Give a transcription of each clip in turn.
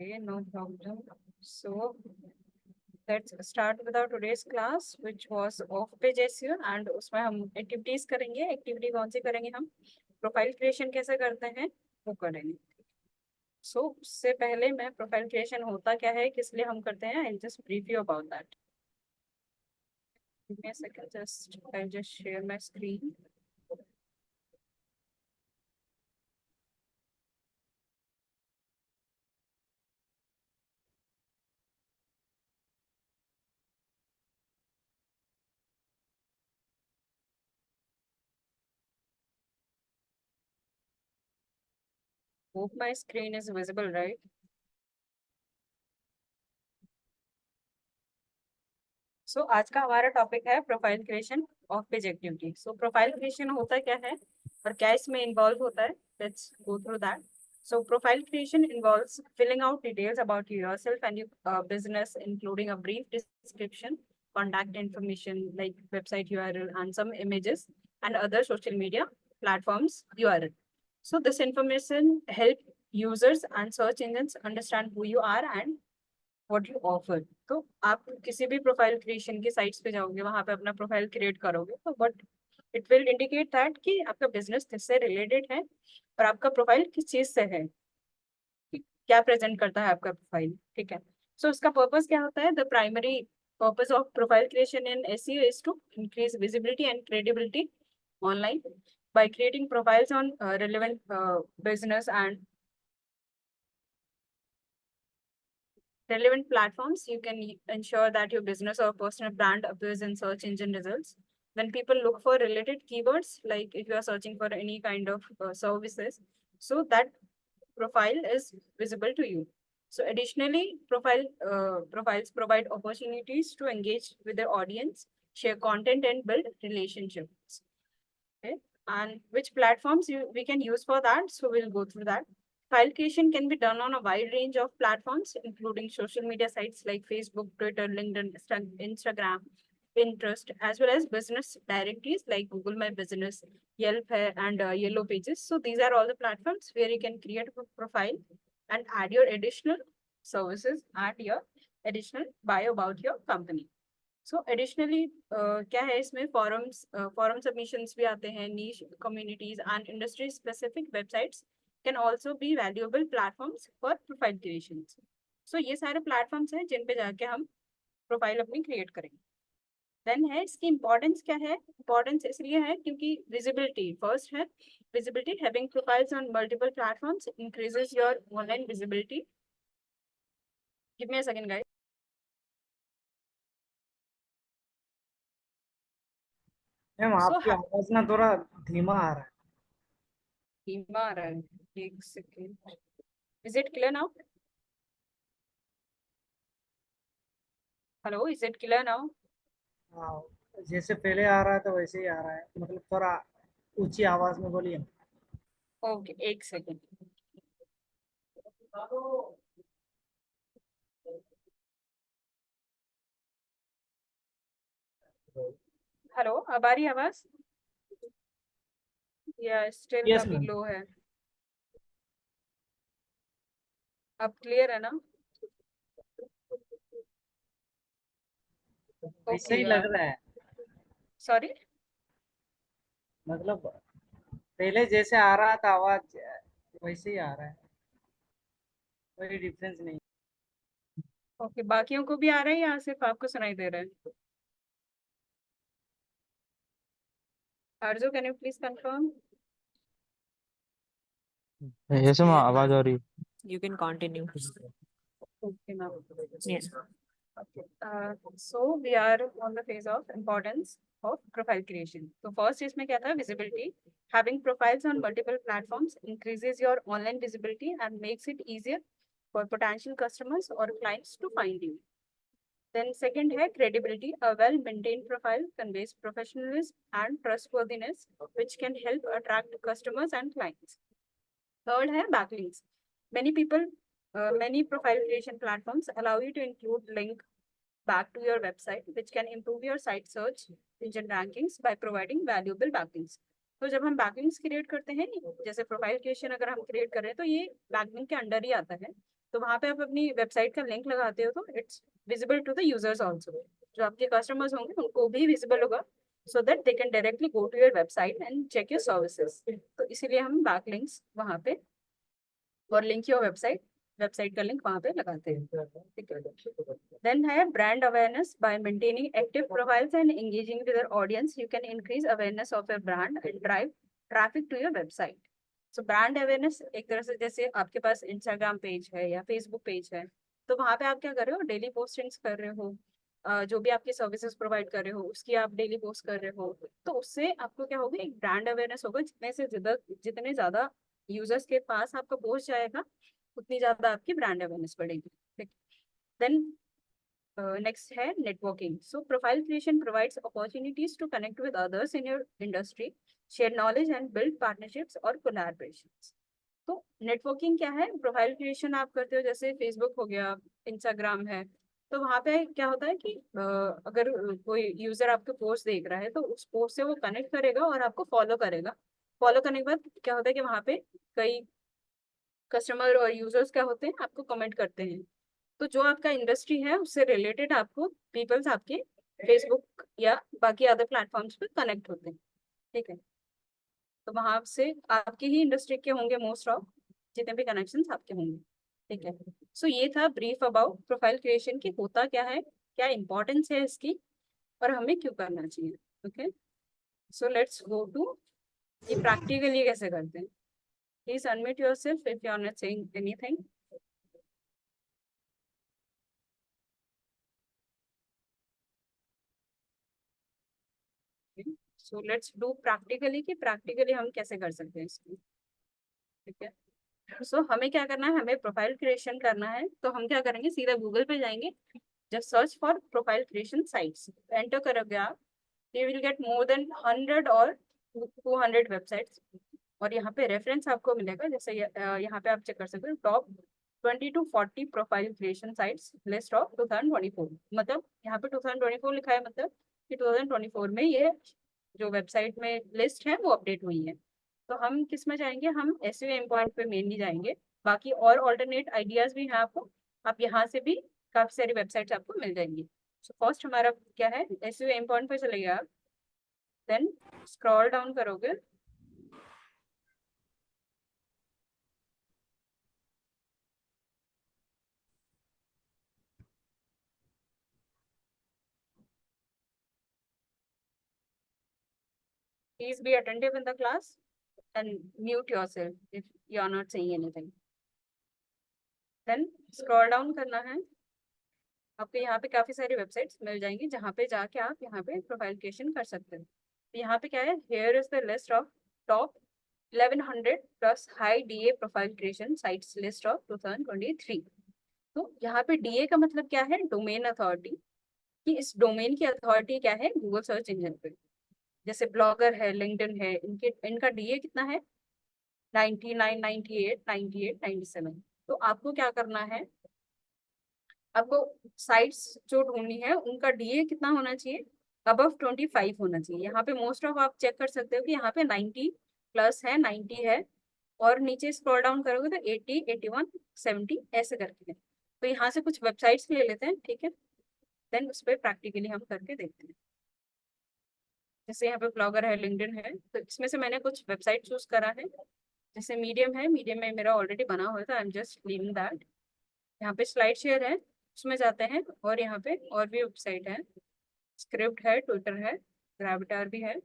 Okay, no problem. So let's start with our today's class, which was off page SEO, and उसमें हम activities करेंगे. Activity कौन सी करेंगे हम? प्रोफाइल क्रिएशन कैसे करते हैं वो करेंगे. सो उससे पहले मैं प्रोफाइल क्रिएशन होता क्या है, किस लिए हम करते हैं, I just brief you about that. Give me a second, I'll just share my screen. Hope my screen is visible, right? सो आज का हमारा टॉपिक है profile creation of page activity. So profile creation होता क्या है और क्या इसमें इन्वॉल्व होता है, let's go through that. So profile creation involves filling out details about yourself and your business, including a brief description, contact information like website URL, and some images and other social media platforms URL. So this information help users and search engines understand who you are and what you offer. तो आप किसी भी profile creation की sites पे जाओगे, वहां पे अपना प्रोफाइल क्रिएट करोगे, तो but it will indicate that कि आपका बिजनेस किससे रिलेटेड है और आपका प्रोफाइल किस चीज से है, क्या प्रेजेंट करता है आपका प्रोफाइल. ठीक है. सो उसका पर्पस क्या होता है? The primary purpose of profile creation in SEO is to increase visibility and credibility online by creating profiles on relevant business and relevant platforms. You can ensure that your business or personal brand appears in search engine results. When people look for related keywords, like if you are searching for any kind of services, so that profile is visible to you. So additionally, profiles provide opportunities to engage with their audience, share content, and build relationships. Okay. And which platforms we can use for that? So we'll go through that. File creation can be done on a wide range of platforms, including social media sites like Facebook, Twitter, LinkedIn, Instagram, Pinterest, as well as business directories like Google My Business, Yelp, and Yellow Pages. So these are all the platforms where you can create a profile and add your additional services, add your additional bio about your company. So additionally क्या है इसमें, forum submissions भी आते हैं, niche communities and industry specific websites can also be valuable platforms for profile creation. So ये सारे platforms हैं जिन पे जाके हम प्रोफाइल अपनी क्रिएट करेंगे. देन है इसकी इंपॉर्टेंस क्या है. इंपॉर्टेंस इसलिए है क्योंकि विजिबिलिटी फर्स्ट है. Visibility, having profiles on multiple platforms increases your online visibility. Give me a second guys. Ma'am so आपकी आवाज ना थोड़ा धीमा आ रहा है. धीमा आ रहा है, एक second. Is it clear now? Hello, is it clear now? हाँ, जैसे पहले आ रहा है तो वैसे ही आ रहा है, मतलब थोड़ा ऊंची आवाज में बोलिए. Okay, एक सेकेंड. हेलो, अब आ रही है आवाज या स्टिल यस अभी मैम. लो है? अब क्लियर है ना? ऐसा ओके. ही लग रहा है, सॉरी. मतलब पहले जैसे आ रहा था आवाज वैसे ही आ रहा है, कोई डिफरेंस नहीं. ओके, बाकियों को भी आ रहा है या सिर्फ आपको सुनाई दे रहा है? आरजू, can you please confirm? Yes, ma'am. आवाज आ रही है. You can continue. Okay ma'am. Yes. Okay. So we are on the phase of importance of profile creation. So first इसमें क्या था? Visibility. Having profiles on multiple platforms increases your online visibility and makes it easier for potential customers or clients to find you. Then second है credibility. A well-maintained profile conveys professionalism and trustworthiness, which can help attract customers and clients. Third है backlinks. Many profile creation platforms allow you to include link back to your website, which can improve your site search engine rankings by providing valuable backlinks. तो जब हम backlinks create करते हैं, जैसे profile creation अगर हम create कर रहे हैं तो ये बैकलिंक के अंडर ही आता है. तो वहाँ पे आप अपनी वेबसाइट का लिंक लगाते हो तो it's visible to the users also, जो आपके कस्टमर्स होंगे उनको भी विजिबल होगा, so that they can directly go to your website and check your services. तो इसीलिए हम बैकलिंक्स वहाँ पे और लिंक योर वेबसाइट, वेबसाइट का लिंक वहाँ पे लगाते हैं, ठीक है। देन है brand awareness, by maintaining active profiles and engaging with your audience you can increase awareness of your brand and drive traffic to your website. So brand awareness एक तरह से जैसे आपके पास इंस्टाग्राम पेज है या फेसबुक पेज है, तो वहाँ पे आप क्या कर रहे हो, डेली पोस्टिंग्स कर रहे हो, जो भी आपकी सर्विसेज प्रोवाइड कर रहे हो उसकी आप डेली पोस्ट कर रहे हो, तो उससे आपको क्या होगा, एक ब्रांड अवेयरनेस होगा। जितने ज्यादा यूजर्स के पास आपका पोस्ट जाएगा उतनी ज्यादा आपकी ब्रांड अवेयरनेस बढ़ेगी, ठीक। देन नेक्स्ट है networking. So profile creation provides opportunities to connect with others in your industry, share knowledge and build partnerships और कोलैबोरेशंस। तो नेटवर्किंग क्या है, प्रोफाइल क्रिएशन आप करते हो, जैसे फेसबुक हो गया, इंस्टाग्राम है, तो वहाँ पे क्या होता है कि अगर कोई यूजर आपके पोस्ट देख रहा है तो उस पोस्ट से वो कनेक्ट करेगा और आपको फॉलो करेगा। फॉलो करने के बाद क्या होता है कि वहाँ पे कई कस्टमर और यूजर्स क्या होते हैं, आपको कमेंट करते हैं, तो जो आपका इंडस्ट्री है उससे रिलेटेड आपको पीपल्स आपके फेसबुक या बाकी अदर प्लेटफॉर्म्स पे कनेक्ट होते हैं, ठीक है। तो वहां से आपके ही इंडस्ट्री के होंगे मोस्ट ऑफ, जितने भी कनेक्शंस आपके होंगे, ठीक है। सो ये था ब्रीफ अबाउट प्रोफाइल क्रिएशन की, होता क्या है, क्या इंपॉर्टेंस है इसकी, और हमें क्यों करना चाहिए, okay. So let's go to ये प्रैक्टिकली कैसे करते हैं। Please unmute yourself if you are not saying anything. So let's do practically, कि प्रैक्टिकली हम कैसे कर सकते हैं इसको, ठीक है। सो हमें क्या करना है, हमें प्रोफाइल क्रिएशन करना है, तो हम क्या करेंगे, सीधा गूगल पे जाएंगे, just search for profile creation sites, enter करोगे आप, you will get more than 100 और 200 वेबसाइट्स, और यहाँ पे रेफरेंस आपको मिलेगा, जैसे यहाँ पे आप चेक कर सकते हो, top 20 to 40 profile creation sites list of 2024, मतलब यहाँ पे 2024 लिखा है, मतलब कि 2024 में ये जो वेबसाइट में लिस्ट है वो अपडेट हुई है। तो हम किस में जाएंगे, हम एसईओ एम पॉइंट पे मेनली जाएंगे, बाकी और ऑल्टरनेट आइडियाज भी हैं आपको, आप यहाँ से भी काफी सारी वेबसाइट्स आपको मिल जाएंगी। सो फर्स्ट हमारा क्या है, एसईओ एम पॉइंट पे चले गए आप, देन स्क्रॉल डाउन करोगे, please be attentive in the class and mute yourself if you are not saying anything. Then scroll down करना है, आपको यहाँ पे काफी सारी वेबसाइट्स मिल जाएंगी जहाँ पे जाके आप यहाँ पे प्रोफाइल क्रिएशन कर सकते हो। तो यहाँ पे क्या है, here is the list of top 1100 plus high DA profile creation sites list of 2023। तो यहाँ पे डीए का मतलब क्या है, डोमेन अथॉरिटी, कि इस डोमेन की अथॉरिटी क्या है गूगल सर्च इंजन पे। जैसे ब्लॉगर है, लिंक्डइन है, इनका डीए कितना है, 99, 98, 98, 97। तो आपको क्या करना है, आपको साइट्स जो ढूंढनी है उनका डीए कितना होना चाहिए, अबव 25 होना चाहिए। यहाँ पे मोस्ट ऑफ आप चेक कर सकते हो कि यहाँ पे 90 प्लस है, 90 है, और नीचे स्क्रॉल डाउन करोगे तो 80, 81, 70 ऐसे करके है। तो यहाँ से कुछ वेबसाइट्स ले लेते हैं, ठीक है, देन उस पर प्रैक्टिकली हम करके देखते हैं। जैसे यहाँ पे ब्लॉगर है, लिंक्डइन है, तो इसमें से मैंने कुछ वेबसाइट चूज करा है। जैसे मीडियम है, मीडियम में मेरा ऑलरेडी बना हुआ था, आई एम जस्ट लीविंग दैट। यहाँ पे स्लाइड शेयर है, उसमें जाते हैं, और यहाँ पे और भी वेबसाइट है, स्क्रिप्ट है, ट्विटर है, ग्राविटार भी है।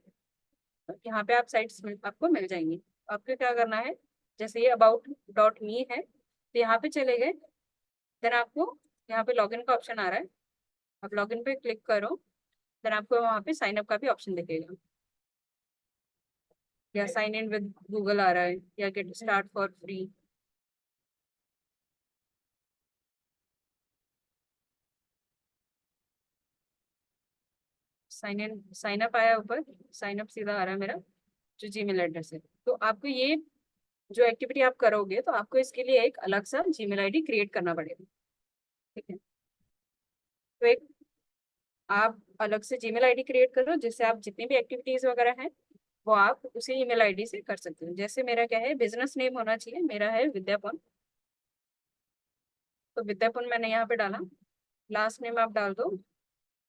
यहाँ पे आप साइट्स आपको मिल जाएंगी। आपको क्या करना है, जैसे ये about.me है, तो यहाँ पे चले गए, देन आपको यहाँ पे लॉगिन का ऑप्शन आ रहा है, आप लॉगिन पे क्लिक करो, देन आपको वहाँ पे साइन अप का भी ऑप्शन दिखेगा, या साइन इन विद गूगल आ रहा है, या get start for free. Sign up आया ऊपर, साइन अप सीधा आ रहा है मेरा जो जीमेल एड्रेस है। तो आपको ये जो एक्टिविटी आप करोगे तो आपको इसके लिए एक अलग सा जीमेल आईडी क्रिएट करना पड़ेगा, ठीक है। तो एक आप अलग से जीमेल आईडी क्रिएट करो, जिससे आप जितनी भी एक्टिविटीज वगैरह हैं वो आप उसी ईमेल आईडी से कर सकते हो। जैसे मेरा क्या है, बिजनेस नेम होना चाहिए, मेरा है विद्यापन, तो विद्यापुन मैंने यहाँ पे डाला, लास्ट नेम आप डाल दो,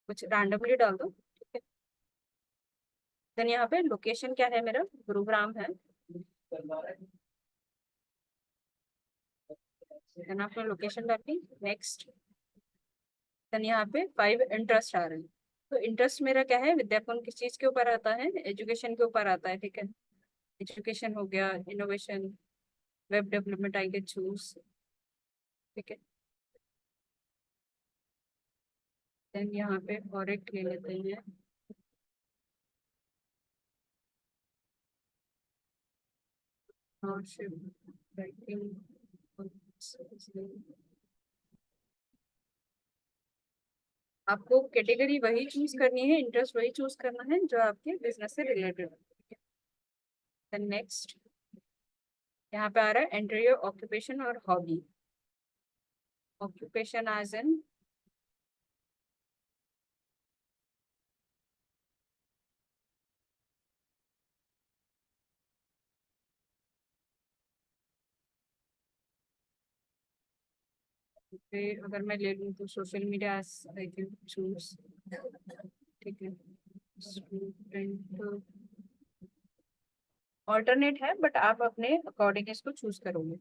कुछ रैंडमली डाल दो, ठीक है। देन यहाँ पे लोकेशन क्या है, मेरा गुरुग्राम है। देन आपने लोकेशन डाली, नेक्स्ट। देन यहाँ पे 5 इंटरेस्ट आ रहे हैं। तो इंटरेस्ट मेरा क्या है, विद्यापन किस चीज के ऊपर आता है, एजुकेशन के ऊपर आता है, ठीक है। एजुकेशन हो गया, innovation, web development I can choose, ठीक है। देन यहाँ पे और एक ले लेते हैं, राइटिंग। आपको कैटेगरी वही चूज करनी है, इंटरेस्ट वही चूज करना है जो आपके बिजनेस से रिलेटेड है। देन नेक्स्ट, यहाँ पे आ रहा है एंटर योर ऑक्यूपेशन और हॉबी। ऑक्यूपेशन एज इन अगर मैं ले लूँ तो social media I can choose, ठीक है। स्टूडेंट ऑल्टरनेट है, बट आप अपने अकॉर्डिंग इसको चूज करोगे।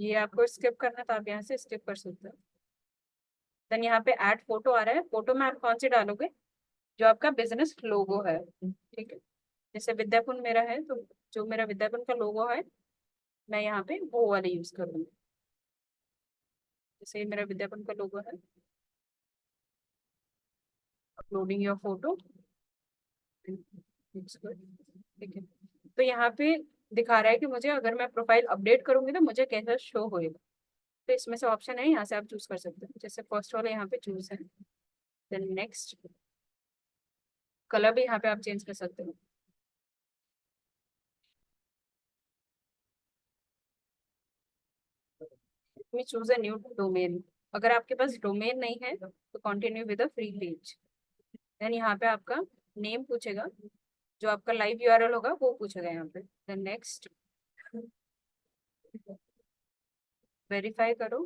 ये आपको स्किप करना है तो आप यहाँ से स्किप कर सकते हो। देन यहाँ पे ऐड फोटो आ रहा है, फोटो में आप कौन सी डालोगे, जो आपका बिजनेस लोगो है, ठीक है। जैसे विद्यापुन मेरा है, तो जो मेरा विद्यापुन का लोगो है, मैं यहाँ पे वो वाले यूज करूंगी। जैसे ये मेरा विद्यापुन का लोगो है, अपलोडिंग योर फोटो, ठीक है। तो यहाँ पे दिखा रहा है कि मुझे अगर मैं प्रोफाइल अपडेट करूंगी तो मुझे कैसा शो होएगा। तो इसमें से ऑप्शन है, यहाँ से आप चूज कर सकते हो। जैसे फर्स्ट वाला यहाँ पे चूज है, देन नेक्स्ट, कलर भी यहाँ पे आप चेंज कर सकते हो। Me choose a new domain. अगर आपके पास डोमेन नहीं है तो continue with a free page. Then यहाँ पे आपका नेम पूछेगा, जो आपका लाइव यूआरएल होगा वो पूछेगा यहाँ पे। देन नेक्स्ट, वेरीफाई करो,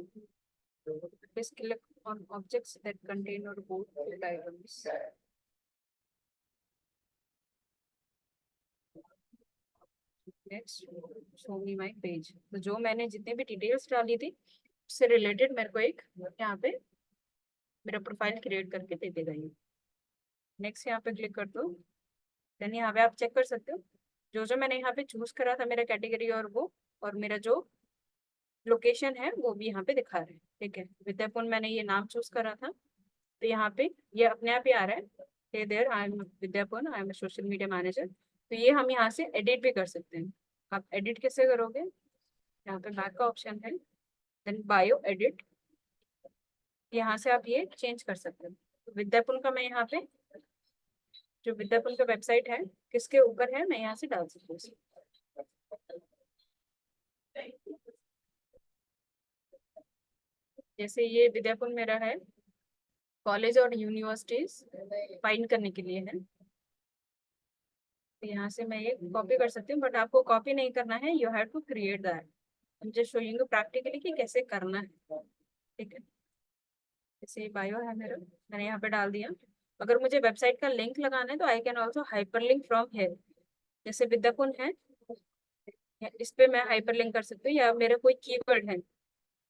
please click on objects that contain और bold items. Next, show me my page. तो जो मैंने जितने भी डिटेल्स डाली थी उससे रिलेटेड मेरे को एक यहाँ पे मेरा प्रोफाइल क्रिएट करके दे देगा ये। नेक्स्ट यहाँ पे क्लिक कर दो। देन यहाँ पे आप चेक कर सकते हो, जो जो मैंने यहाँ पे चूज करा था मेरा कैटेगरी और वो, और मेरा जो लोकेशन है वो भी यहाँ पे दिखा रहा है, ठीक है। विद्यापुन मैंने ये नाम चूज करा था, तो यहाँ पे ये अपने आप ही आ रहा है, hey there I am Vidyapan, I am social media manager. तो ये हम यहाँ से एडिट भी कर सकते हैं। आप एडिट कैसे करोगे, यहाँ पे बैक का ऑप्शन है, देन बायो एडिट, यहाँ से आप ये चेंज कर सकते हो। तो विद्यापुन का मैं यहाँ पे, जो विद्यापुन का वेबसाइट है किसके ऊपर है, मैं यहाँ से डाल सकती हूँ। जैसे ये विद्यापुन मेरा है, कॉलेज और यूनिवर्सिटीज फाइंड करने के लिए है, तो यहाँ से मैं ये कॉपी कर सकती हूँ, बट आपको कॉपी नहीं करना है, you have to create that. I am just showing you practically कि कैसे करना है, ठीक है। जैसे बायो है मेरा, मैंने यहाँ पे डाल दिया। अगर मुझे वेबसाइट का लिंक लगाना है तो I can also hyper link from here. जैसे विद्यापुन है, इस पे मैं हाइपर लिंक कर सकती हूँ, या मेरा कोई कीवर्ड है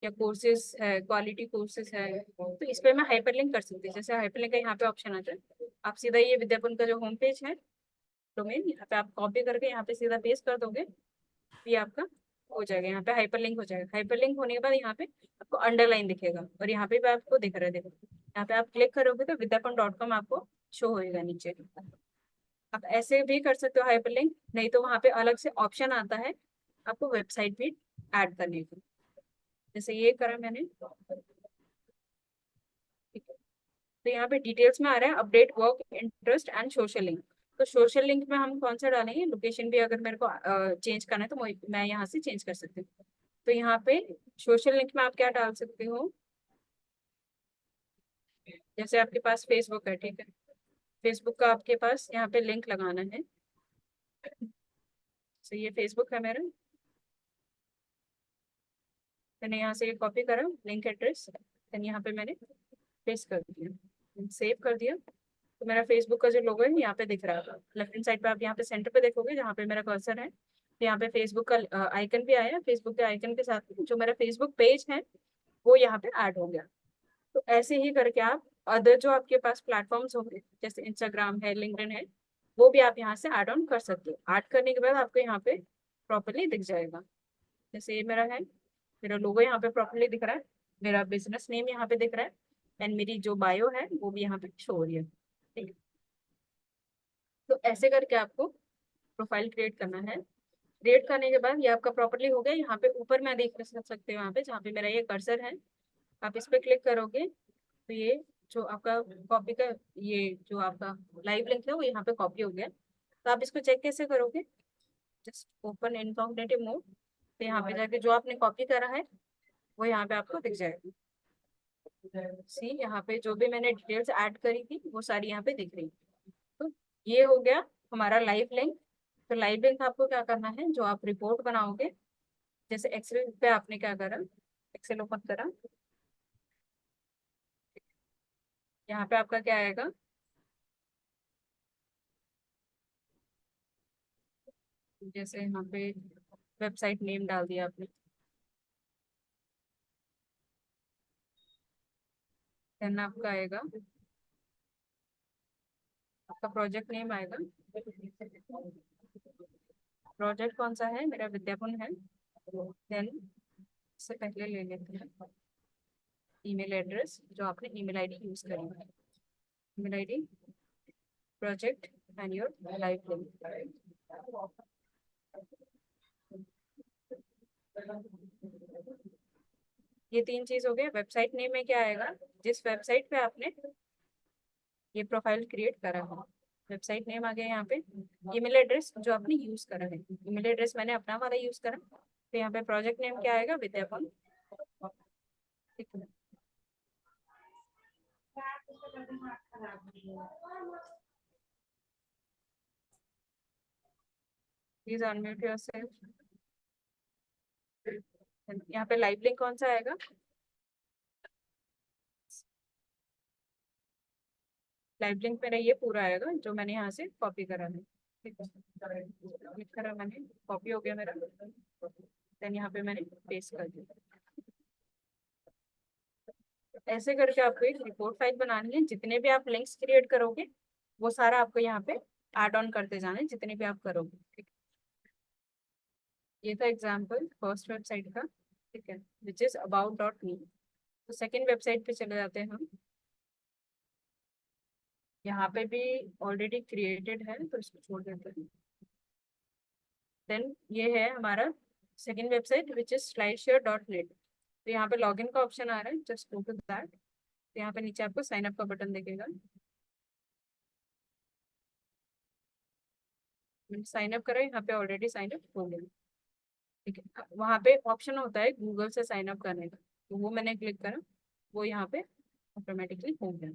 या कोर्सेज है, क्वालिटी कोर्सेज है, तो इस पे मैं हाइपर लिंक कर सकती हूँ। जैसे हाइपर लिंक का यहाँ पे ऑप्शन आता है, आप सीधा ये विद्यापुन का जो होम पेज है, डोमेन, यहाँ पे आप कॉपी करके यहाँ पे सीधा पेस्ट कर दोगे, ये आपका हो जाएगा, यहाँ पे हाइपर लिंक हो जाएगा। हाइपर लिंक होने के बाद यहाँ पे आपको अंडरलाइन दिखेगा, और यहाँ पे भी आपको दिख रहा है, देखो यहाँ पे आप क्लिक करोगे तो विद्यापन.com आपको शो होएगा नीचे। आप ऐसे भी कर सकते हो हाइपर लिंक, नहीं तो वहाँ पे अलग से ऑप्शन आता है आपको वेबसाइट भी ऐड करने का। जैसे ये करा मैंने, ठीक है। तो यहाँ पे डिटेल्स में आ रहा है update work interest and social link. तो सोशल लिंक में हम कौन सा डालेंगे, लोकेशन भी अगर मेरे को चेंज करना है तो मैं यहाँ से चेंज कर सकती हूँ। तो यहाँ पे सोशल लिंक में आप क्या डाल सकते हो, जैसे आपके पास फेसबुक है, ठीक है, फेसबुक का आपके पास यहाँ पे लिंक लगाना है। तो ये फेसबुक है मेरा, मैंने यहाँ से कॉपी करा लिंक एड्रेस, देन यहाँ पे मैंने पेस्ट कर दिया, सेव कर दिया। तो मेरा फेसबुक का जो लोगो है यहाँ पे दिख रहा है। लेफ्ट हैंड साइड पे आप यहाँ पे सेंटर पे देखोगे जहाँ पे मेरा कर्सर है, तो यहाँ पे फेसबुक का आइकन भी आया। फेसबुक के आइकन के साथ जो मेरा फेसबुक पेज है वो यहाँ पे ऐड हो गया। तो ऐसे ही करके आप अदर जो आपके पास प्लेटफॉर्म्स होंगे जैसे इंस्टाग्राम है, लिंक्डइन है, वो भी आप यहाँ से ऐड ऑन कर सकते हो। ऐड करने के बाद आपको यहाँ पे प्रॉपरली दिख जाएगा। जैसे ये मेरा है, मेरा लोगो यहाँ पे प्रॉपरली दिख रहा है, मेरा बिजनेस नेम यहाँ पे दिख रहा है, एंड मेरी जो बायो है वो भी यहाँ पे शो हो रही है। ठीक है, तो ऐसे करके आपको प्रोफाइल क्रिएट करना है। क्रिएट करने के बाद ये आपका प्रॉपरली हो गया। यहाँ पे ऊपर मैं देख सकते हो, यहाँ पे जहाँ पे मेरा ये कर्सर है, आप इस पे क्लिक करोगे तो ये जो आपका कॉपी का, ये जो आपका लाइव लिंक है वो यहाँ पे कॉपी हो गया। तो आप इसको चेक कैसे करोगे, जस्ट ओपन इनकॉग्निटिव मोड, तो यहाँ पे जाके जो आपने कॉपी करा है वो यहाँ पे आपको दिख जाएगा। सी यहाँ पे जो भी मैंने डिटेल्स ऐड करी थी वो सारी यहाँ पे दिख रही। तो ये हो गया हमारा लाइव लिंक। तो लाइव लिंक आपको क्या करना है, जो आप रिपोर्ट बनाओगे, जैसे एक्सेल पे आपने क्या करा, एक्सेल ओपन करा, यहाँ पे आपका क्या आएगा, जैसे यहाँ पे वेबसाइट नेम डाल दिया आपने, देन आपका आएगा, आपका प्रोजेक्ट नेम आएगा। प्रोजेक्ट कौन सा है, मेरा विद्यापन है। देन इससे पहले ले लेते हैं ईमेल एड्रेस, जो आपने ईमेल आईडी यूज करी है, email ID, project and your live link. ये तीन चीज हो गए। वेबसाइट नेम में क्या आएगा, जिस वेबसाइट पे आपने ये प्रोफाइल क्रिएट करा है, वेबसाइट नेम आ गया यहाँ पे। ईमेल एड्रेस जो आपने यूज करा है, ईमेल एड्रेस मैंने अपना वाला यूज करा, तो यहाँ पे प्रोजेक्ट नेम क्या आएगा, विद्यापन। ठीक है, प्लीज अनम्यूट योरसेल्फ। यहाँ पे लाइव लिंक कौन सा आएगा, लाइव लिंक मेरा ये पूरा आएगा जो मैंने यहाँ से कॉपी करा है। ठीक है, क्लिक करा मैंने, कॉपी हो गया मेरा, देन यहाँ पे मैंने पेस्ट कर दिया। ऐसे करके आपको एक रिपोर्ट फाइल बनानी है। जितने भी आप लिंक्स क्रिएट करोगे वो सारा आपको यहाँ पे ऐड ऑन करते जाना है, जितने भी आप करोगे। ठीक है, ये था एग्जाम्पल फर्स्ट वेबसाइट का। ठीक है, विच इज about.me। तो सेकेंड वेबसाइट पे चले जाते हैं हम। यहाँ पे भी ऑलरेडी क्रिएटेड है तो इसको छोड़ देते हैं। देन ये है हमारा second website which is slideshare.net। तो यहाँ पे लॉगिन का ऑप्शन आ रहा है, जस्ट गो टू दैट। तो यहाँ पे नीचे आपको साइन अप का बटन दिखेगा, मैंने साइन अप करा, यहाँ पे ऑलरेडी साइन अप हो गया। ठीक है, वहाँ पे ऑप्शन होता है गूगल से साइन अप करने का, तो वो मैंने क्लिक करा, वो यहाँ पे ऑटोमेटिकली हो गया।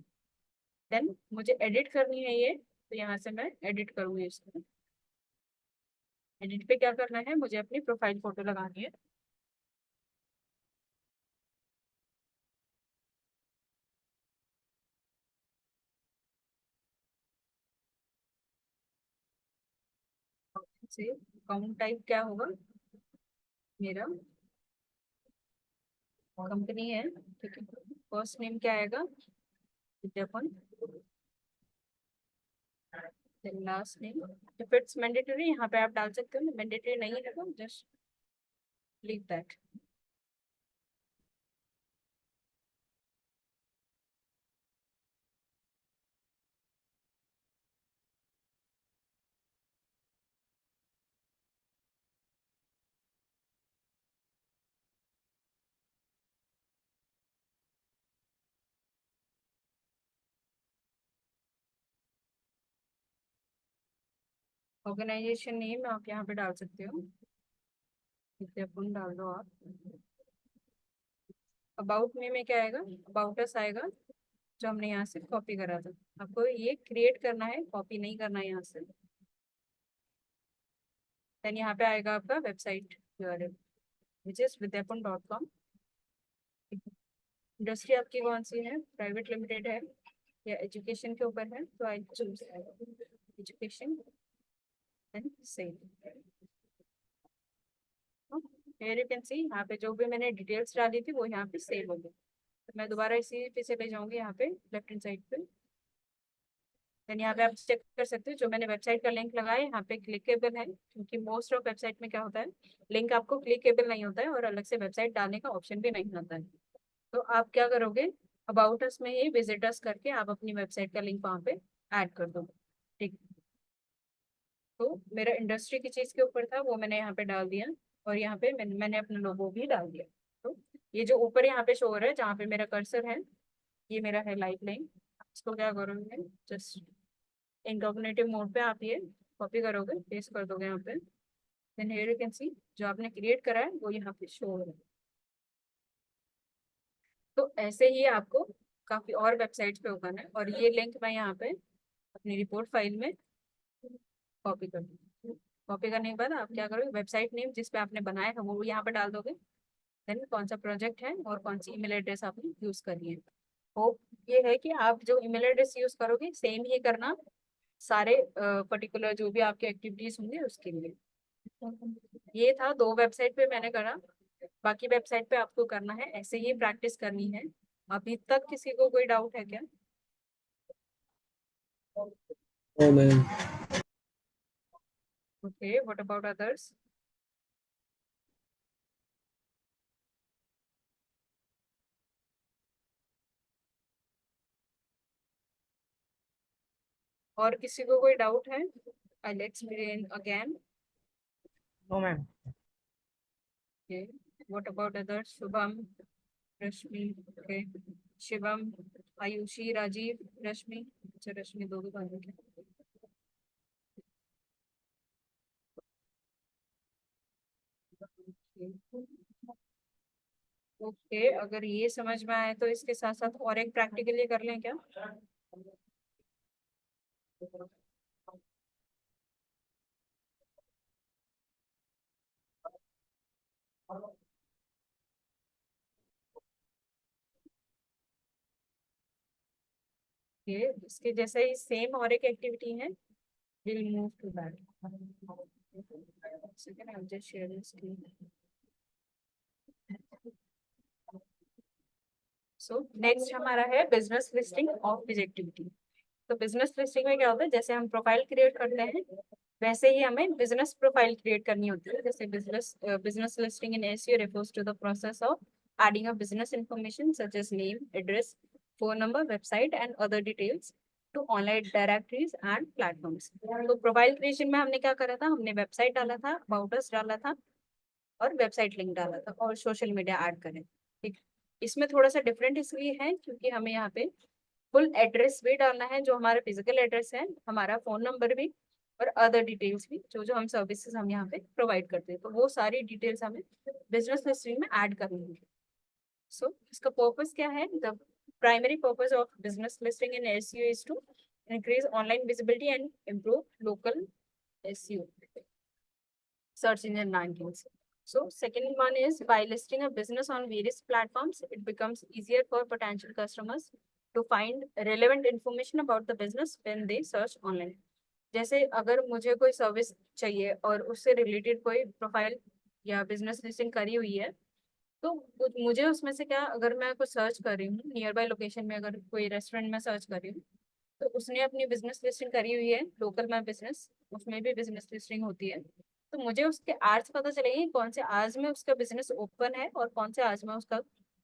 देन मुझे एडिट करनी है ये, तो यहाँ से मैं एडिट करूँगी इसको। एडिट पे क्या करना है, मुझे अपनी प्रोफाइल फोटो लगानी है। से अकाउंट टाइप क्या होगा, मेरा कंपनी है। ठीक है, फर्स्ट नेम क्या आएगा, Vidyapan, last name. If it's mandatory यहाँ पे आप डाल सकते हो, मैंडेटरी नहीं है तो just leave that. Organization name आप यहाँ पे डाल सकते हो, विद्यापन डाल दो आप। अबाउट में क्या आएगा, अबाउट अस आएगा, जो हमने यहाँ से कॉपी करा था। आपको ये क्रिएट करना है, कॉपी नहीं करना है यहाँ से। देन यहाँ पे आएगा आपका website URL which is vidyapun.com। Industry आपकी कौन सी है, प्राइवेट लिमिटेड है या एजुकेशन के ऊपर है, तो I choose education and sale. Here you can see यहाँ पे जो भी मैंने डिटेल्स डाली थी वो यहाँ पे सेव हो गई। तो मैं दोबारा इसी पे चले जाऊंगी यहाँ पे लेफ्ट हैंड साइड पे। देन यहाँ पे आप चेक कर सकते हो जो मैंने वेबसाइट का लिंक लगाया यहाँ पे क्लिकेबल है, क्योंकि मोस्ट ऑफ वेबसाइट में क्या होता है लिंक आपको क्लिकेबल नहीं होता है और अलग से वेबसाइट डालने का ऑप्शन भी नहीं होता है। तो आप क्या करोगे, अबाउट अस में ही विजिटर्स करके आप अपनी वेबसाइट का लिंक वहाँ पे ऐड कर दो। ठीक, तो मेरा इंडस्ट्री की चीज के ऊपर था वो मैंने यहाँ पे डाल दिया और यहाँ पे मैंने अपना लोगो भी डाल दिया। तो ये जो ऊपर यहाँ पे शो हो रहा है जहाँ पे मेरा कर्सर है ये मेरा है लाइव लिंक। इसको क्या करोगे, जस्ट इनकॉग्निटिव मोड पे आप ये कॉपी करोगे, पेस्ट कर दोगे यहाँ पे। Then here you can see जो आपने क्रिएट करा है वो यहाँ पे शो हो रहा है। तो ऐसे ही आपको काफी और वेबसाइट्स पे ओपन है और ये लिंक मैं यहाँ पे अपनी रिपोर्ट फाइल में कॉपी कर दूँगी। कॉपी करने के बाद आप क्या करोगे, वेबसाइट नेम जिस पे आपने बनाया है वो यहाँ पे डाल दोगे। देन कौन सा प्रोजेक्ट है और कौन सी ईमेल एड्रेस आपने यूज करनी है। होप ये है कि आप जो ईमेल एड्रेस यूज करोगे सेम ही करना सारे पर्टिकुलर जो भी आपके एक्टिविटीज होंगे उसके लिए। ये था 2 वेबसाइट पे मैंने करा, बाकी वेबसाइट पे आपको करना है, ऐसे ही प्रैक्टिस करनी है। अभी तक किसी को कोई डाउट है क्या? Oh man. Okay, what about others? और किसी को कोई डाउट है? I'll explain again. No ma'am. Okay. What about others? Shubham, Rashmi, okay. Shivam, Ayushi, Rajiv, Rashmi. अच्छा रश्मि दो बार है क्या? ओके, अगर ये समझ में आए तो इसके साथ साथ और एक प्रैक्टिकली कर लें क्या? ये इसके जैसे ही सेम और एक एक्टिविटी है, we'll move to that. Second, I'll just share the screen. So next हमारा है business listing of this activity. तो बिजनेस लिस्टिंग में क्या होता है, जैसे हम प्रोफाइल क्रिएट करते हैं वैसे ही हमें बिजनेस प्रोफाइल क्रिएट करनी होती है। जैसे business listing in SEO refers to the process of adding a business information such as name, address, phone number, website and other details to online directories and platforms. तो profile creation में हमने क्या करा था, हमने वेबसाइट डाला था, about us डाला था और वेबसाइट लिंक डाला था और सोशल मीडिया ऐड करें। ठीक, इसमें थोड़ा सा डिफरेंट इसलिए है क्योंकि हमें यहाँ पे फुल एड्रेस भी डालना है, जो हमारा फिजिकल एड्रेस है, हमारा फोन नंबर भी और अदर डिटेल्स भी जो जो हम सर्विसेज हम यहाँ पे प्रोवाइड करते हैं, तो वो सारी डिटेल्स हमें बिजनेस लिस्टिंग में ऐड करनी है। सो इसका पर्पस क्या है, the primary purpose of business listing in SEO is to increase online visibility and improve local SEO, search engine rankings. So second one is by listing a business on various platforms, it becomes easier for potential customers to find relevant information about the business when they search online. जैसे अगर मुझे कोई service चाहिए और उससे related कोई profile या business listing करी हुई है, तो मुझे उसमें से क्या, अगर मैं कुछ सर्च कर रही हूँ नियर बाय लोकेशन में, अगर कोई रेस्टोरेंट में सर्च कर रही हूँ तो उसने अपनी बिजनेस लिस्टिंग करी हुई है, लोकल माई बिजनेस, उसमें भी बिजनेस लिस्टिंग होती है। तो मुझे उसके आवर्स पता चलेंगे कौन से आवर्स में उसका बिजनेस ओपन है और कौन से आवर्स में उसका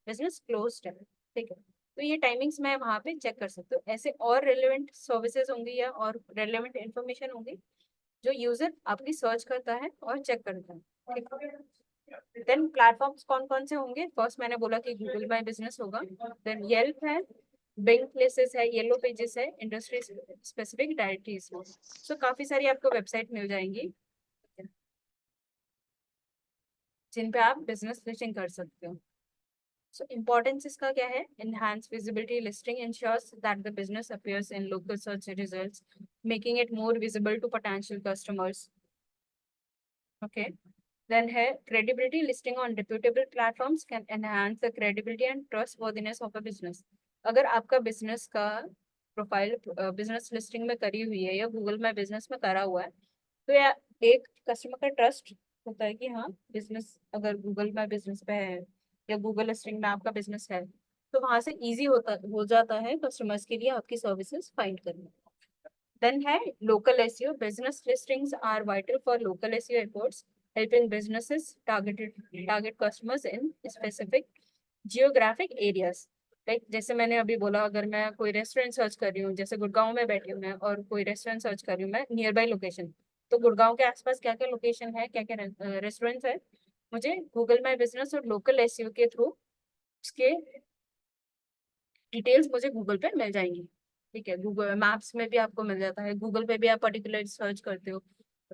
बिजनेस क्लोज्ड है। ठीक है, तो ये टाइमिंग्स मैं वहाँ पे चेक कर सकती हूँ। ऐसे और रेलेवेंट सर्विसेज होंगी या और रेलेवेंट इंफॉर्मेशन होंगी जो यूजर आपकी सर्च करता है और चेक करता है। ठीक है, देन प्लेटफॉर्म्स कौन कौन से होंगे, फर्स्ट मैंने बोला कि गूगल माई बिजनेस होगा, देन येल्प है, बिंग प्लेसेस है, येलो पेजेस है, इंडस्ट्री स्पेसिफिक डायरेक्टरीज है। सो काफी सारी आपको वेबसाइट मिल जाएंगी जिन पे आप बिजनेस लिस्टिंग कर सकते हो। सो इम्पोर्टेंस इसका क्या है, enhance visibility listing ensures that the business appears in local search results, making it more visible to potential customers. Okay, then है credibility, listing on reputable platforms can enhance the credibility and trustworthiness of a business. अगर आपका business का profile business listing में करी हुई है या Google में बिजनेस में करा हुआ है, तो या एक कस्टमर का ट्रस्ट होता है कि हाँ बिजनेस अगर गूगल में बिजनेस पे है या गूगल लिस्टिंग में आपका बिजनेस है, तो वहां से इजी हो जाता है कस्टमर्स के लिए आपकी सर्विसेज फाइंड करना। देन है local SEO, business listings are vital for local SEO efforts, helping businesses target customers in specific geographic areas. Like जैसे मैंने अभी बोला, अगर मैं कोई रेस्टोरेंट सर्च कर रही हूँ, जैसे गुड़गांव में बैठी हूँ मैं और कोई रेस्टोरेंट सर्च कर रही हूँ मैं नियर बाई लोकेशन, तो गुड़गांव के आसपास क्या क्या लोकेशन है, क्या क्या रेस्टोरेंट्स है, मुझे गूगल माई बिजनेस और लोकल एसईओ के थ्रू उसके डिटेल्स मुझे गूगल पे मिल जाएंगी। ठीक है, गूगल मैप्स में भी आपको मिल जाता है, गूगल पे भी आप पर्टिकुलर सर्च करते हो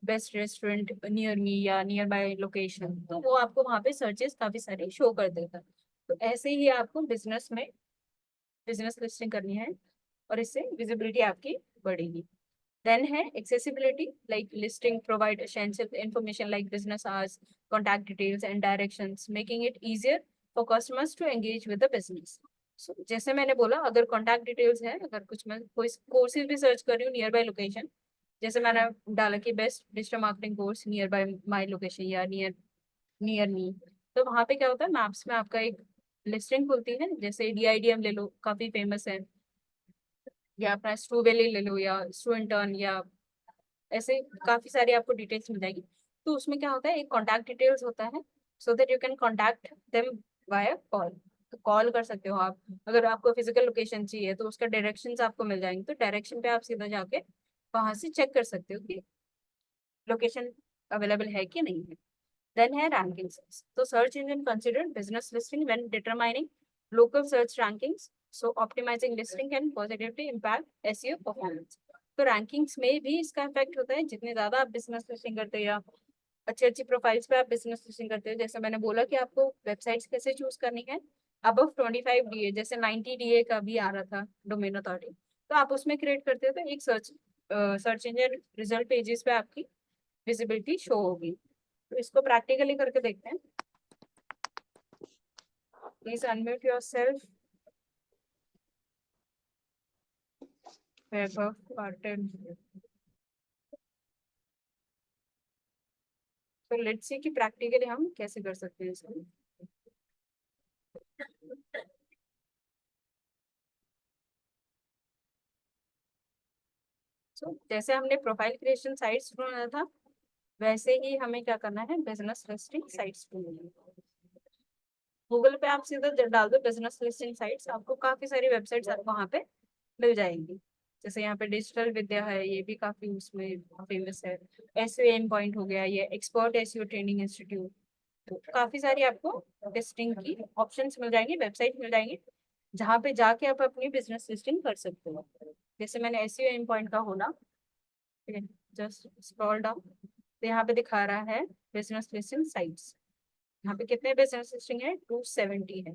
बेस्ट रेस्टोरेंट नियर मी या नियर बाय लोकेशन, तो वो आपको वहाँ पे सर्चेस काफी सारे शो कर देता है। तो ऐसे ही आपको बिजनेस में बिजनेस लिस्टिंग करनी है और इससे विजिबिलिटी आपकी बढ़ेगी। देन है accessibility, like listing provide essential information like business hours, contact details and directions, making it easier for customers to engage with the business. So, जैसे मैंने बोला, अगर कॉन्टैक्ट डिटेल्स है, अगर कुछ मैं कोई कोर्सेज भी सर्च कर रही हूँ नियर बाय लोकेशन, जैसे मैंने डाला कि best digital marketing course near by my location या नियर नियर मी, तो वहाँ पे क्या होता है, मैप्स में आपका एक लिस्टिंग खुलती है, जैसे DIDM ले लो, काफी फेमस है, या अपना स्ट्रूवेली ले लो या स्टूडेंटर्न, या ऐसे काफी सारी आपको डिटेल्स मिल जाएगी। तो उसमें क्या होता है, एक कॉन्टैक्ट डिटेल्स होता है, so that you can contact them via call. तो कॉल कर सकते हो आप, अगर आपको फिजिकल लोकेशन चाहिए तो उसका डायरेक्शंस आपको मिल जाएंगे, तो डायरेक्शन पे आप सीधा जाके वहां से चेक कर सकते हो कि लोकेशन अवेलेबल है कि नहीं है। देन है रैंकिंग्स, तो search engine consider business listing when determining local search rankings, so optimizing listing can positively impact SEO performance. तो रैंकिंग्स में भी इसका इफेक्ट होता है, जितने ज्यादा आप बिजनेस लिस्टिंग करते हो या अच्छी अच्छी प्रोफाइल्स पे आप बिजनेस लिस्टिंग करते हो, जैसे मैंने बोला कि आपको वेबसाइट्स कैसे चूज करनी है, अबव 25 DA, जैसे 90 DA का भी आ रहा था डोमेन अथॉरिटी, तो आप उसमें क्रिएट करते हो तो एक सर्च इंजन रिजल्ट पेजेस पे आपकी विजिबिलिटी शो होगी। तो इसको प्रैक्टिकली करके देखते हैं। Please unmute yourself. Vaibhav Patil. तो लेट्स सी कि प्रैक्टिकली हम कैसे कर सकते हैं इसको। जैसे हमने प्रोफाइल क्रिएशन साइट्स ढूंढना था, वैसे ही हमें क्या करना है, बिजनेस लिस्टिंग साइट्स ढूंढनी है। गूगल पे आप सीधा डाल दो बिजनेस लिस्टिंग साइट्स, आपको काफी सारी वेबसाइट्स आपको वहाँ पे मिल जाएंगी। जैसे यहाँ पे डिजिटल विद्या है, ये भी काफी उसमें फेमस है। एसईओ एम पॉइंट हो गया, ये एक्सपर्ट एसईओ ट्रेनिंग इंस्टीट्यूट, तो काफी सारी आपको लिस्टिंग की ऑप्शंस मिल जाएंगे, वेबसाइट मिल जाएंगे, जहाँ पे जाके आप अपनी बिजनेस लिस्टिंग कर सकते हो। जैसे मैंने एसईओ एम पॉइंट का होना, जस्ट स्क्रॉल डाउन, तो यहाँ पे दिखा रहा है बिजनेस लिस्टिंग साइट्स। यहाँ पे कितने बिजनेस लिस्टिंग है, 270 है।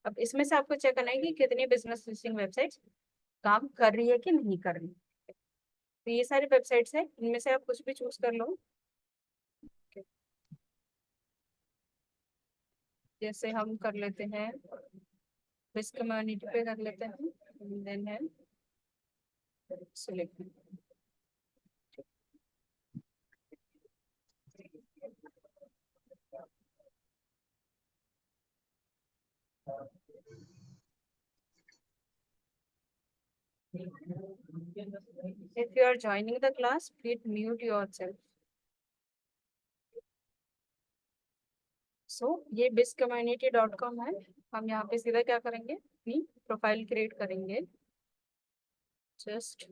अब इसमें से आपको चेक करना है कि कितनी बिजनेस लिस्टिंग वेबसाइट्स काम कर रही है कि नहीं कर रही। तो ये सारी वेबसाइट्स है, इनमें से आप कुछ भी चूज कर लो। जैसे हम कर लेते हैं बिज कम्युनिटी पे कर लेते हैं, देन है select. If you are joining the class, please mute yourself. ये bizcommunity.com है। हम यहाँ पे सीधा क्या करेंगे, अपनी प्रोफाइल क्रिएट करेंगे। Just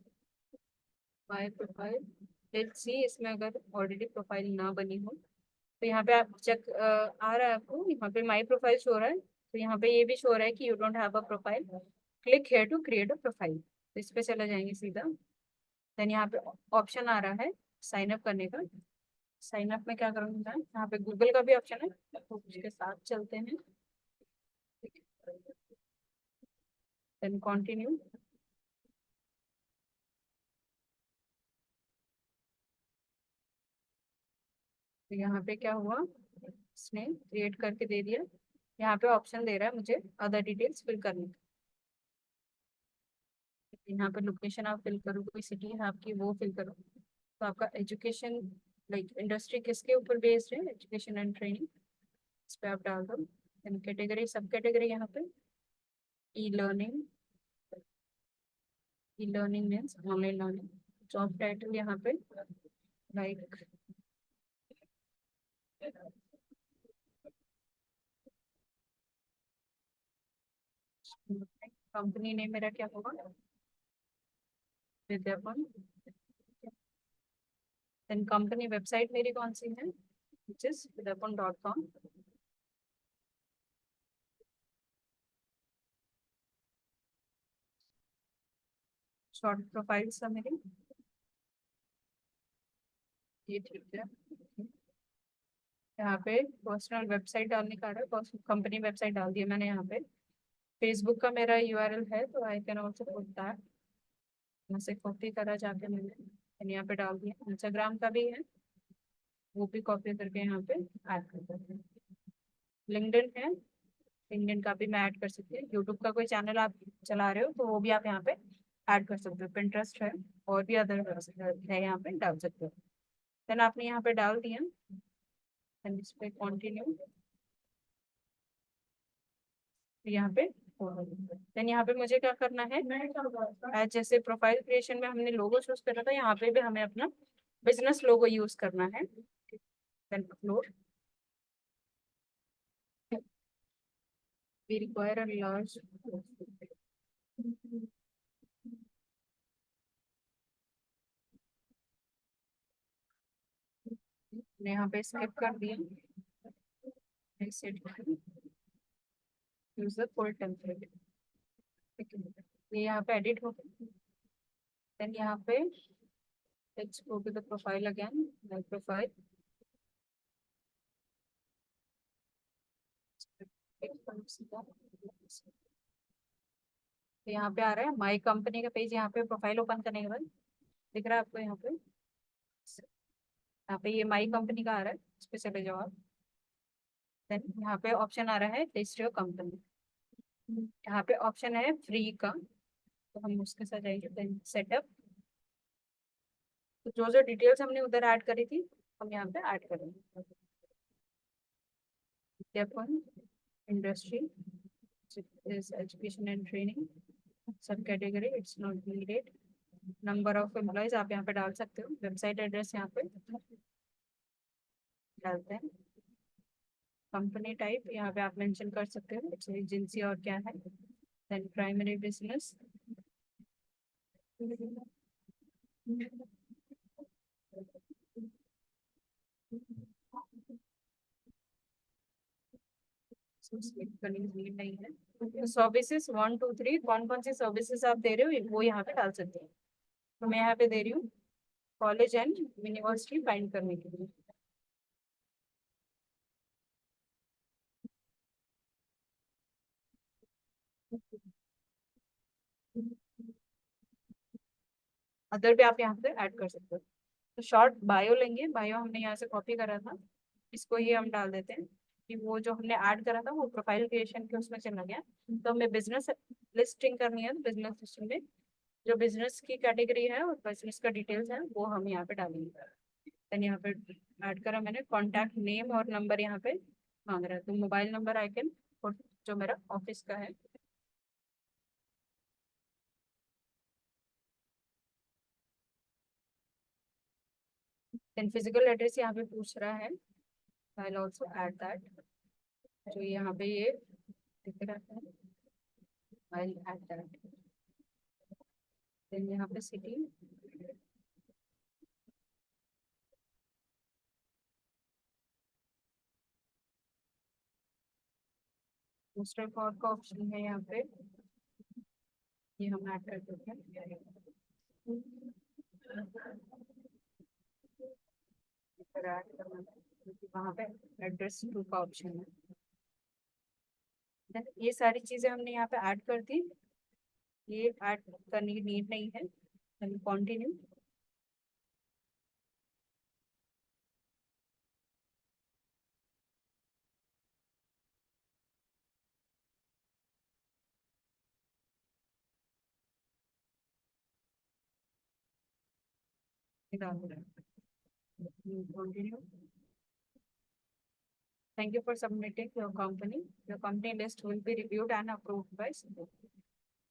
my profile, let's see इसमें अगर ऑलरेडी प्रोफाइल ना बनी हो, तो यहाँ पे आप चेक आ रहा है आपको, यहाँ पे माय प्रोफाइल शो रहा है, तो यहाँ पे ये भी शो रहा है कि you don't have a profile, click here to create a profile. तो इस पे चले जाएंगे सीधा। देन यहाँ पे ऑप्शन आ रहा है साइन अप करने का। साइन अप में क्या करूँगी मैं, यहाँ पे गूगल का भी ऑप्शन है, तो उसके साथ चलते हैं। Then continue. तो यहाँ पे क्या हुआ, इसने क्रिएट करके दे दिया। यहाँ पे ऑप्शन दे रहा है मुझे अदर डिटेल्स फिल करने का। यहाँ पे लोकेशन आप फिल करो, कोई सिटी है आपकी वो फिल करो। तो आपका एजुकेशन लाइक इंडस्ट्री किसके ऊपर बेस्ड है, एजुकेशन एंड ट्रेनिंग, इस पे आप डाल दो। देन कैटेगरी, सब कैटेगरी यहाँ पे e learning, e learning means online learning. Job title यहाँ पे लाइक कंपनी नेम मेरा क्या होगा, विद्यापन। देन कंपनी वेबसाइट मेरी कौन सी है, which is vidyapan.com। Short profile सब मेरी ये ठीक है। यहाँ पे पर्सनल वेबसाइट डालने का है, कंपनी वेबसाइट डाल दिया मैंने। यहाँ पे फेसबुक का मेरा यूआरएल है, तो I can also put that. यहाँ से कॉपी करा जाके मैंने यहाँ पे डाल दिया। इंस्टाग्राम का भी है, वो भी कॉपी करके यहाँ पे ऐड कर देते हैं। लिंक्डइन है, लिंक्डइन का भी मैं ऐड कर सकती हूँ। यूट्यूब का कोई चैनल आप चला रहे हो तो वो भी आप यहाँ पे ऐड कर सकते हो। पिंटरेस्ट है और भी अदर है, यहाँ पे डाल सकते हो। देन आपने यहाँ पे डाल दिया, देन इस पे कंटिन्यू, यहाँ पे देन यहाँ पे मुझे क्या करना है, जैसे प्रोफाइल क्रिएशन में हमने लोगो चूज करा था, यहाँ पे भी हमें अपना बिजनेस लोगो यूज करना है। Then upload, we require a large मैं यहाँ पे स्किप कर दिया। यूज द फुल टेम्पलेट, ठीक है। ये यहाँ पे एडिट हो गया। देन यहाँ पे let's go to the profile again, my profile। तो यहाँ पे आ रहा है माई कंपनी का पेज। यहाँ पे प्रोफाइल ओपन करने के बाद दिख रहा है आपको यहाँ पे, ये माई कंपनी का आ रहा है, इस पे चले जाओ आप। देन यहाँ पे ऑप्शन आ रहा है लिस्ट योर कंपनी। यहाँ पे ऑप्शन है फ्री का, तो हम उसके साथ जाएंगे। देन सेटअप, तो जो जो डिटेल्स हमने उधर ऐड करी थी हम यहाँ पे ऐड करेंगे। Vidyapan industry is education and training, sub category it's not needed. Number of employees आप यहाँ पे डाल सकते हो। वेबसाइट एड्रेस यहाँ पे डालते हैं। कंपनी टाइप यहाँ पे आप मेंशन कर सकते हो, इट्स एजेंसी और क्या है। देन प्राइमरी बिजनेस, नहीं है। सर्विसेज 1 2 3 कौन कौन सी सर्विसेज आप दे रहे हो वो यहाँ पे डाल सकते हैं। तो मैं यहाँ पे दे रही हूँ कॉलेज एंड यूनिवर्सिटी फाइंड करने के लिए। अदर भी आप यहाँ पे ऐड कर सकते हो। तो शॉर्ट बायो लेंगे, बायो हमने यहाँ से कॉपी करा था, इसको ही हम डाल देते हैं कि वो जो हमने ऐड करा था वो प्रोफाइल क्रिएशन के उसमें चला गया। तो हमें बिजनेस लिस्टिंग करनी है, तो बिजनेस लिस्टिंग में जो बिजनेस की कैटेगरी है और बिजनेस का डिटेल्स है वो हम यहाँ पे डालेंगे। देन यहाँ पे ऐड करा मैंने, कॉन्टैक्ट नेम और नंबर यहाँ पे मांग रहा है, तो मोबाइल नंबर आई कैन, जो मेरा ऑफिस का है। देन फिजिकल एड्रेस यहाँ पे पूछ रहा है, I will also add that, जो यहाँ पे ये दिख रहा है, I will add that. Then यहाँ पे सिटी, पोस्टल कोड का ऑप्शन है यहाँ पे, ये हम ऐड कर देते हैं। वहाँ पे एड्रेस टू का ऑप्शन है। Then ये सारी चीजें हमने यहाँ पे ऐड कर दी, ये ऐड करने की नीड नहीं है। Continue, Continue. Thank you for submitting your company. Your company list will be reviewed and approved by SEBI.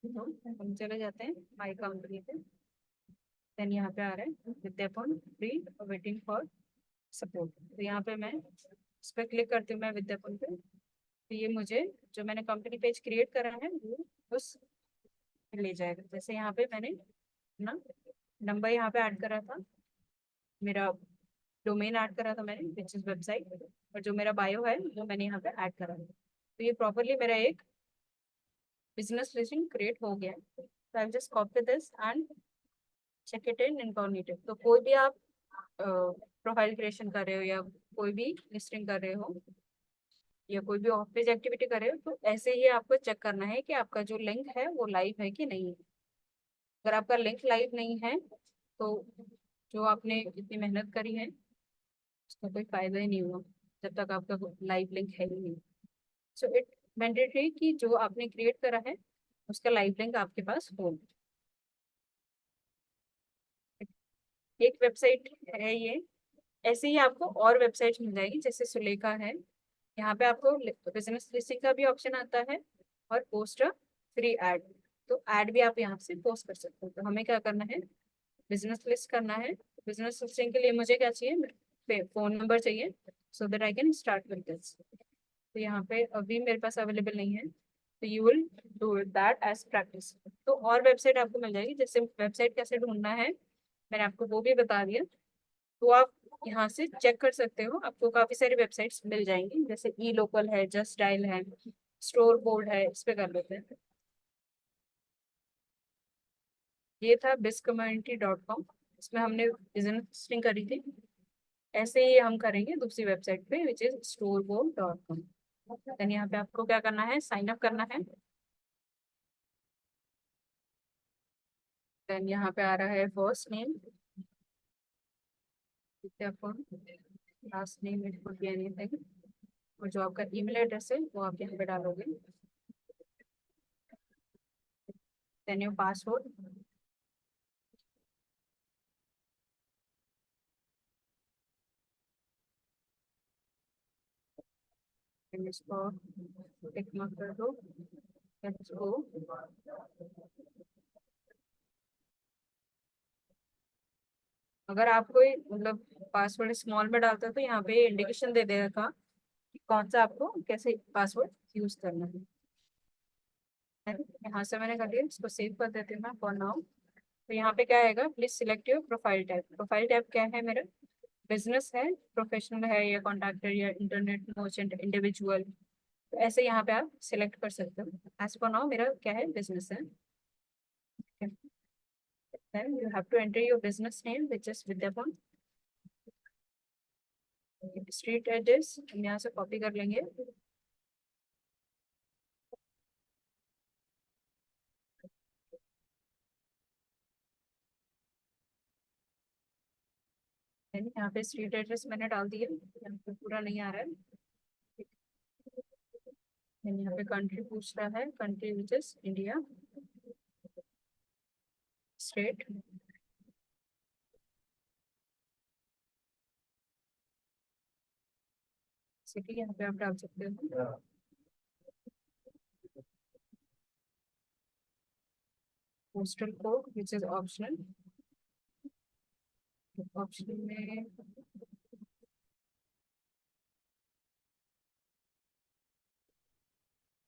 तो हम चले जाते हैं माई कंपनी पे। देन यहाँ पे आ रहा है विद्यापन फ्री वेटिंग फॉर सपोर्ट। तो यहाँ पे मैं इस पर क्लिक करती हूँ मैं विद्यापन पे। तो ये मुझे जो मैंने कंपनी पेज क्रिएट करा है वो उस ले जाएगा। जैसे यहाँ पे मैंने अपना नंबर यहाँ पे ऐड करा था, मेरा डोमेन ऐड करा था मैंने विच इज वेबसाइट, और जो मेरा बायो है वो मैंने यहाँ पे ऐड करा है। तो ये प्रॉपरली मेरा एक बिजनेस लिस्टिंग क्रिएट हो गया है। तो I just copy this and check it in incognito. तो कोई भी आप प्रोफाइल क्रिएशन कर रहे हो या कोई भी लिस्टिंग कर रहे हो या कोई भी ऑफ पेज एक्टिविटी कर रहे हो, तो ऐसे ही आपको चेक करना है कि आपका जो लिंक है वो लाइव है कि नहीं है। अगर आपका लिंक लाइव नहीं है तो जो आपने इतनी मेहनत करी है उसका कोई फायदा ही नहीं हुआ जब तक आपका लाइव लिंक है ही नहीं। सो इट मैंडेटरी कि जो आपने क्रिएट करा है उसका लाइव लिंक आपके पास हो। एक वेबसाइट है ये, ऐसे ही आपको और वेबसाइट मिल जाएगी जैसे सुलेखा है। यहाँ पे आपको बिजनेस लिस्टिंग का भी ऑप्शन आता है और पोस्ट फ्री एड। तो एड भी आप यहाँ से पोस्ट कर सकते हो। तो हमें क्या करना है, बिजनेस लिस्ट करना है। बिजनेस लिस्टिंग के लिए मुझे क्या चाहिए, फोन नंबर चाहिए so that I can start with this. तो यहाँ पे अभी मेरे पास अवेलेबल नहीं है, तो you will do that as practice. तो और वेबसाइट आपको मिल जाएगी। जैसे वेबसाइट कैसे ढूंढना है मैंने आपको वो भी बता दिया। तो आप यहाँ से चेक कर सकते हो, आपको काफी सारी वेबसाइट्स मिल जाएंगी जैसे ई लोकल है, जस्ट डायल है, स्टोर बोर्ड है, इस पे कर लेते हैं। ये था bizcommunity.com, इसमें हमने बिजनेस लिस्टिंग करी थी। ऐसे ही हम करेंगे दूसरी वेबसाइट पे विच इज storeboard.com। देन यहाँ पे आपको क्या करना है, साइन अप करना है। देन यहाँ पे आ रहा है first name, last name, it could be anything, और जो आपका ईमेल एड्रेस है वो आप यहाँ पे डालोगे। देन योर पासवर्ड, इसको टिक मार्क कर दो। Let's go. अगर आप कोई मतलब पासवर्ड स्मॉल में डालते हो तो यहाँ पे इंडिकेशन दे देगा कि कौन सा आपको कैसे पासवर्ड यूज करना है। यहाँ से मैंने कर दिया, इसको सेव कर देती हूँ मैं फॉर नाउ। तो यहाँ पे क्या आएगा, please select your profile type. Profile type क्या है मेरा, बिजनेस है, प्रोफेशनल है, या कॉन्ट्रैक्टर, या इंटरनेट मर्चेंट, इंडिविजुअल। तो ऐसे यहाँ पे आप सिलेक्ट कर सकते हो। एज फॉर नाउ मेरा क्या है, बिजनेस है। Then you have to enter your business name which is Vidyapan. Street address हम यहाँ से कॉपी कर लेंगे। यहाँ पे स्ट्रीट एड्रेस मैंने डाल दिया, यहाँ पे पूरा नहीं आ रहा है। यहाँ पे कंट्री पूछ रहा है, country which is India, state, city यहाँ पे आप डाल सकते हो। Postal code which is optional, optional में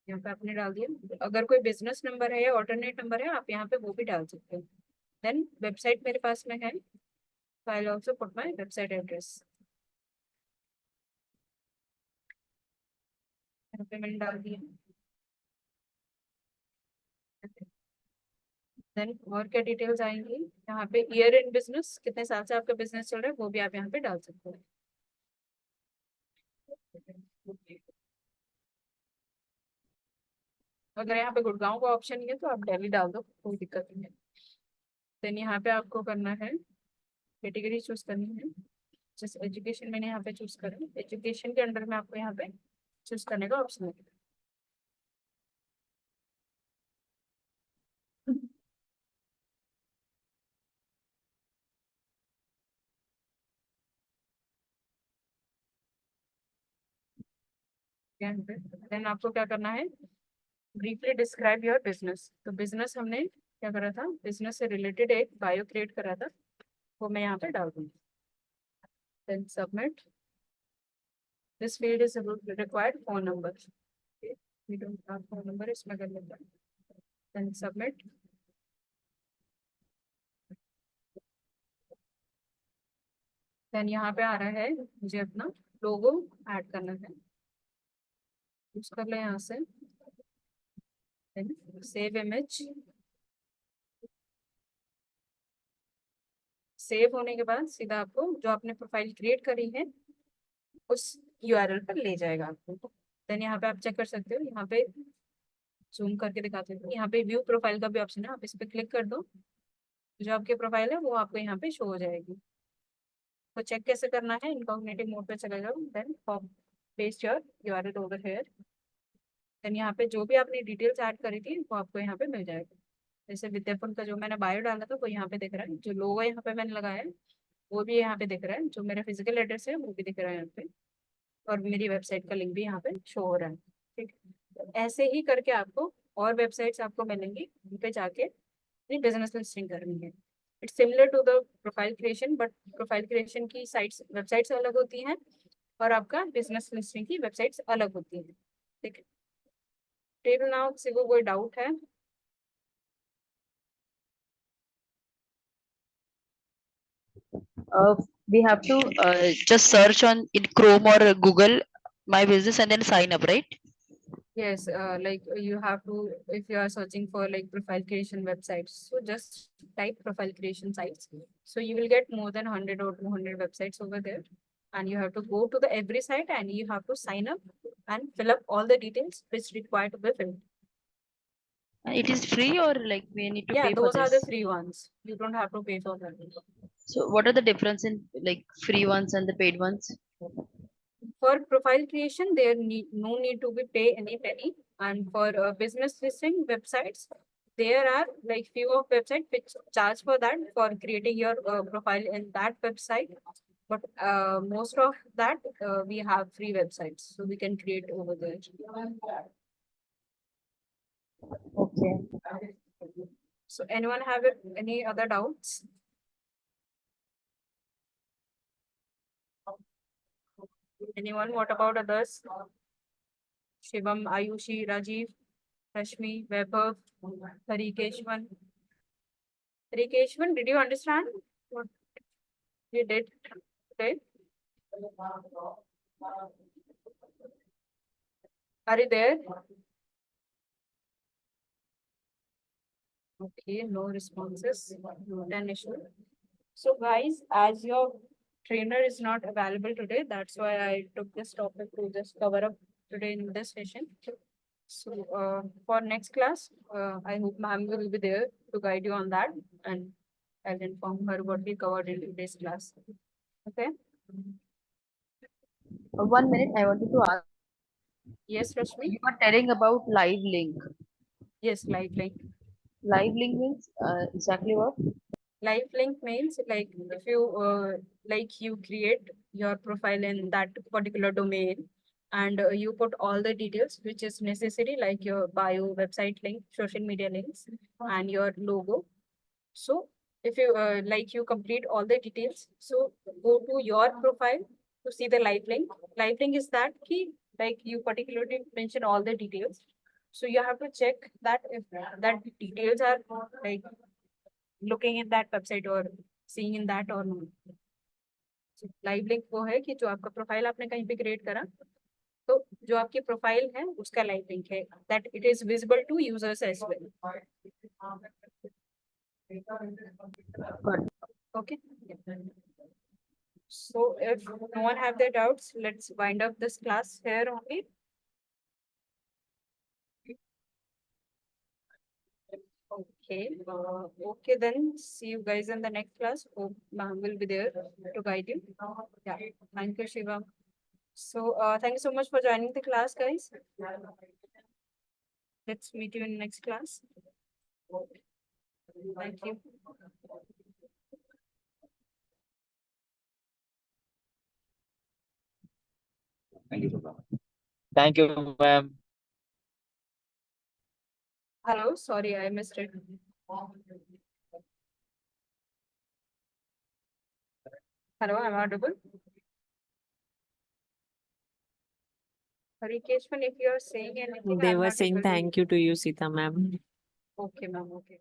यहाँ पे आपने डाल दिया। अगर कोई बिजनेस नंबर है या ऑल्टरनेट नंबर है आप यहाँ पे वो भी डाल सकते हो। देन वेबसाइट मेरे पास में है, so I'll also put my website address। यहाँ पे मैंने डाल दिया। देन और क्या डिटेल्स आएंगी, यहाँ पे ईयर इन बिजनेस, कितने साल से आपका बिजनेस चल रहा है वो भी आप यहाँ पे डाल सकते हो। अगर यहाँ पे गुड़गांव का ऑप्शन नहीं है तो आप दिल्ली डाल दो, कोई दिक्कत नहीं है। देन यहाँ पे आपको करना है, कैटेगरी चूज करनी है। जैसे एजुकेशन मैंने यहाँ पे चूज करा, एजुकेशन के अंडर में आपको यहाँ पे चूज करने का ऑप्शन है। है यहाँ पे। देन आपको क्या करना है, ब्रीफली डिस्क्राइब योर बिजनेस। तो बिजनेस हमने क्या करा था, बिजनेस से रिलेटेड एक बायो क्रिएट करा था, वो मैं यहाँ पे डाल दूंगी। Then submit. This field is required phone number, we don't have phone number, इसमें कर लेते हैं। Then submit. देन यहाँ पे आ रहा है मुझे अपना लोगो ऐड करना है, यूज कर ले यहाँ से। Then save image. सेव होने के बाद सीधा आपको जो आपने प्रोफाइल क्रिएट करी है उस यूआरएल पर ले जाएगा आपको। देन यहाँ पे आप चेक कर सकते हो, यहाँ पे जूम करके दिखाते हो, यहाँ पे व्यू प्रोफाइल का भी ऑप्शन है, आप इस पे क्लिक कर दो, जो आपकी प्रोफाइल है वो आपको यहाँ पे शो हो जाएगी। तो चेक कैसे करना है, इनकॉग्निटिव मोड पे चले जाओ, then paste your URL over here. Then यहाँ पे जो भी आपने डिटेल्स ऐड करी थी वो आपको यहाँ पे मिल जाएगा। जैसे विद्यापन का जो मैंने बायो डाला था वो यहाँ पे दिख रहा है, जो लोगो यहाँ पे मैंने लगाया है वो भी यहाँ पे दिख रहा है, जो मेरा फिजिकल एड्रेस है वो भी दिख रहा है यहाँ पे, और मेरी वेबसाइट का लिंक भी यहाँ पे शो हो रहा है। ठीक है, तो ऐसे ही करके आपको और वेबसाइट्स आपको मिलेंगी, उन पे जाके अपनी बिजनेस लिस्टिंग करनी है। It's similar to the profile creation, but profile creation की साइट्स वेबसाइट्स अलग होती हैं और आपका बिजनेस लिस्टिंग की वेबसाइट्स अलग होती हैं। ठीक है, टिल नाउ किसी को कोई डाउट है? uh, we have to just search on in Chrome or Google my business and then sign up, right? Yes, like you have to, if you are searching for like profile creation websites, so just type profile creation sites. So you will get more than 100 or 200 websites over there. And you have to go to the every site and you have to sign up and fill up all the details which require to be filled. And it is free or like we need to Yeah, pay for those are the this? free ones. You don't have to pay for them. So what are the difference in like free ones and the paid ones? For profile creation, there no need to be pay any penny. And for business listing websites, there are like few of websites which charge for that for creating your profile in that website. But most of that we have free websites, so we can create over there. Okay. So anyone have any other doubts? Anyone? What about others? Shivam, Ayushi, Rajiv, Rashmi, Vaibhav, Harikeshwan. Harikeshwan, did you understand what we did today? Are you there? Okay, no responses, not an issue. So guys, as your trainer is not available today, that's why I took this topic to just cover up today in this session. So for next class, I hope ma'am will be there to guide you on that, and I'll inform her what we covered in today's class. Okay? 1 minute, I wanted to ask. Yes, Rashmi? You are telling about live link. Yes, live link. Live link means exactly what? Live link means like if you like you create your profile in that particular domain and you put all the details which is necessary, like your bio, website link, social media links, and your logo. So if you like you complete all the details, so go to your profile to see the live link. Live link is that key, like you particularly mention all the details. So you have to check that if that details are like looking in that website or seeing in that or not. So, live link वो है कि जो आपका profile आपने कहीं पे create करा, तो जो आपकी प्रोफाइल है उसका लाइव लिंक है, that it is visible to users as well. Okay. So if no one have their doubts, let's wind up this class here only. Okay. Okay, then see you guys in the next class. Hope ma'am will be there to guide you. Yeah. Thank you, Shiva. So thank you so much for joining the class, guys. Let's meet you in next class. Thank you. Thank you so much. Thank you, ma'am. Hello, sorry, I missed it. Hello, am I audible? Harikeshwan, if you are saying anything, They I'm were not saying able to thank you to you, Sita ma'am. Okay, ma'am, okay.